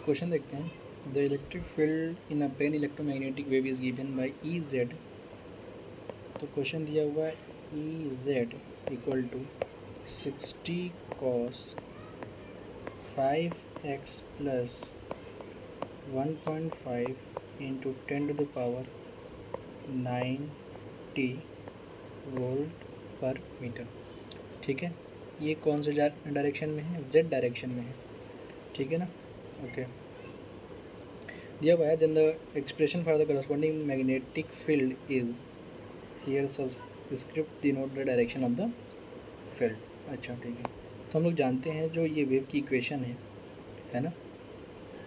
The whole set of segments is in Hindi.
क्वेश्चन देखते हैं। The electric field in a plane electromagnetic wave is given by E Z. तो क्वेश्चन दिया हुआ है E Z equal to 60 cos 5x plus 1.5 into 10⁻⁹ volt per metre. ठीक है, ये कौन से डायरेक्शन में है? जेड डायरेक्शन में है। ठीक है ना, ओके। दिया हुआ है then the expression for the corresponding magnetic field is here subscript denote the direction of the field. अच्छा ठीक है, तो हम लोग जानते हैं जो ये वेव की इक्वेशन है ना,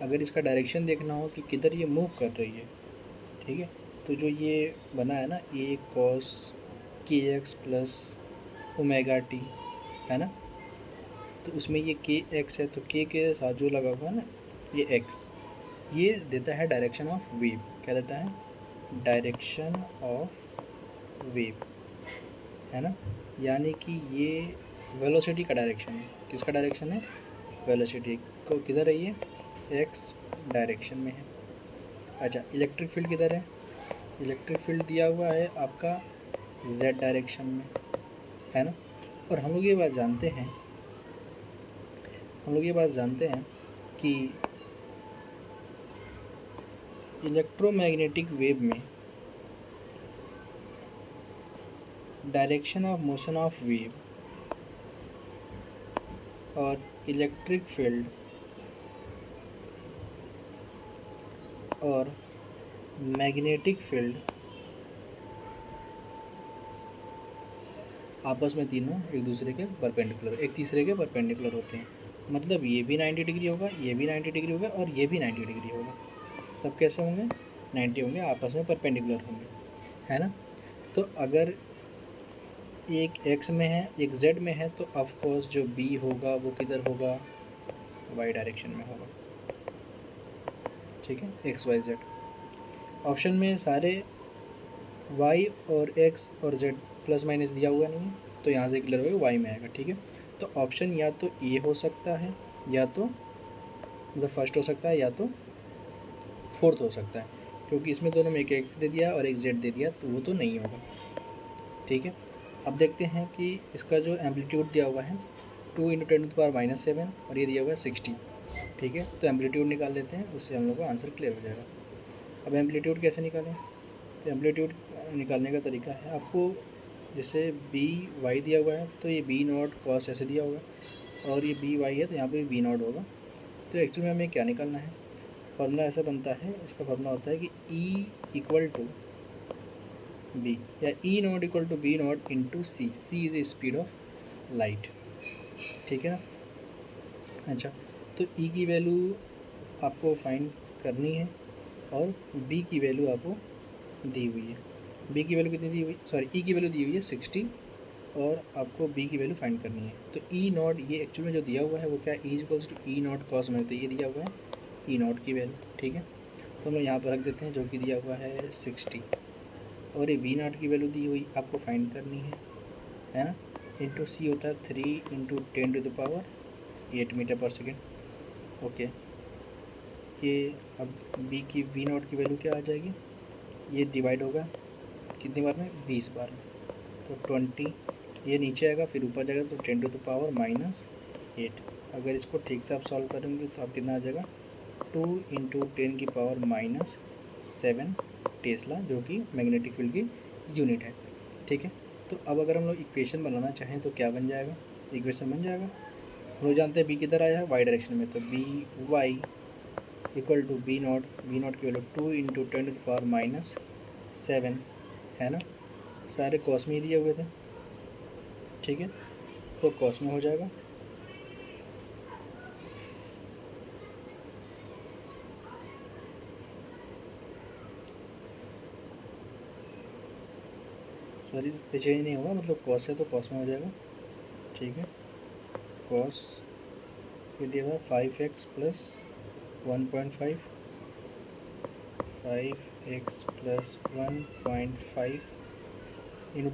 अगर इसका डायरेक्शन देखना हो कि किधर ये मूव कर रही है, ठीक है, तो जो ये बना है ना ए कॉस के एक्स प्लस ओमेगा टी, है ना, तो उसमें ये के एक्स है, तो के साथ जो लगा हुआ है ना ये एक्स, ये देता है डायरेक्शन ऑफ वेव। क्या देता है? डायरेक्शन ऑफ वेव, है ना, यानी कि ये वेलोसिटी का डायरेक्शन है। किसका डायरेक्शन है? वेलोसिटी को। किधर है ये? एक्स डायरेक्शन में है। अच्छा, इलेक्ट्रिक फील्ड किधर है? इलेक्ट्रिक फील्ड दिया हुआ है आपका जेड डायरेक्शन में, है ना। और हम लोग ये बात जानते हैं कि इलेक्ट्रोमैग्नेटिक वेव में direction of motion of wave और इलेक्ट्रिक फील्ड और मैग्नेटिक फील्ड आपस में तीनों एक दूसरे के परपेंडिकुलर, एक तीसरे के परपेंडिकुलर होते हैं। मतलब ये भी 90 डिग्री होगा, ये भी 90 डिग्री होगा और ये भी 90 डिग्री होगा। सब कैसे होंगे? 90 होंगे, आपस में परपेंडिकुलर होंगे, है ना। तो अगर एक एक्स में है एक जेड में है, तो ऑफ कोर्स जो बी होगा वो किधर होगा? वाई डायरेक्शन में होगा। ठीक है, एक्स वाई जेड। ऑप्शन में सारे वाई और एक्स और जेड प्लस माइनस दिया हुआ नहीं है, तो यहाँ से क्लियर होगा वाई में आएगा। ठीक है, तो ऑप्शन या तो ए हो सकता है, या तो मतलब फर्स्ट हो सकता है, या तो फोर्थ हो सकता है, क्योंकि इसमें दोनों में एक एक्स दे दिया और एक जेड दे दिया, तो वो तो नहीं होगा। ठीक है, अब देखते हैं कि इसका जो एम्पलीट्यूड दिया हुआ है 2 × 10⁻⁷ और ये दिया हुआ है 60। ठीक है, तो एम्पलीट्यूड निकाल लेते हैं, उससे हम लोग का आंसर क्लियर हो जाएगा। अब एम्पलीट्यूड कैसे निकालें? तो एम्पलीट्यूड निकालने का तरीका है, आपको जैसे बी वाई दिया हुआ है, तो ये बी नॉट कॉस ऐसे दिया होगा, और ये बी वाई है तो यहाँ पे बी नॉट होगा। तो एक्चुअली में हमें क्या निकालना है? फार्मूला ऐसा बनता है, इसका फार्मूला होता है कि ई इक्वल टू बी, या E not equal to B not into C. C is a speed of light. ठीक है ना। अच्छा, तो ई की वैल्यू आपको फाइंड करनी है और बी की वैल्यू आपको दी हुई है। बी की वैल्यू कितनी दी हुई? सॉरी, ई की वैल्यू दी हुई है 60 और आपको बी की वैल्यू फाइंड करनी है। तो ई नॉट ये एक्चुअली में जो दिया हुआ है वो क्या है? E equals to E naught cos में, तो ये दिया हुआ है ई नॉट की वैल्यू। ठीक है, तो हम लोग यहाँ पर रख देते हैं जो कि दिया हुआ है 60, और ये वी नॉट की वैल्यू दी हुई आपको फाइंड करनी है ना। इंटू सी होता है 3 × 10⁸ मीटर पर सेकेंड। ओके, ये अब बी की वी नॉट की वैल्यू क्या आ जाएगी? ये डिवाइड होगा कितनी बार में? 20 बार में, तो 20, ये नीचे आएगा फिर ऊपर जाएगा, तो 10⁻⁻8। अगर इसको ठीक से आप सॉल्व करेंगे तो आप कितना आ जाएगा? 2 × 10⁻⁷ टेस्ला, जो कि मैग्नेटिक फील्ड की यूनिट है। ठीक है, तो अब अगर हम लोग इक्वेशन बनाना चाहें तो क्या बन जाएगा? इक्वेशन बन जाएगा, हम लोग जानते हैं बी किधर आया है? वाई डायरेक्शन में, तो B Y equal to B naught की वैल्यू 2 × 10⁻⁷ है ना। सारे कॉस में ही दिए हुए थे। ठीक है, तो कॉस में हो जाएगा। सॉरी, चेंज नहीं होगा, मतलब कॉस है तो कॉस में हो जाएगा। ठीक है, कॉस ये दिया हुआ 5x plus 1.5, 5x plus 1.5 into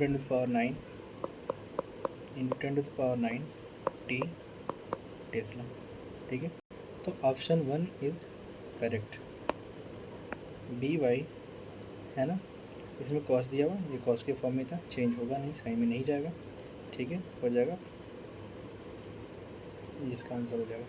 10⁹ T tesla. ठीक है, तो option 1 is correct, B Y है ना। इसमें कॉस दिया हुआ, ये कॉस के फॉर्म में था, चेंज होगा नहीं, साइन में नहीं जाएगा, ठीक है, हो जाएगा, ये इसका आंसर हो जाएगा।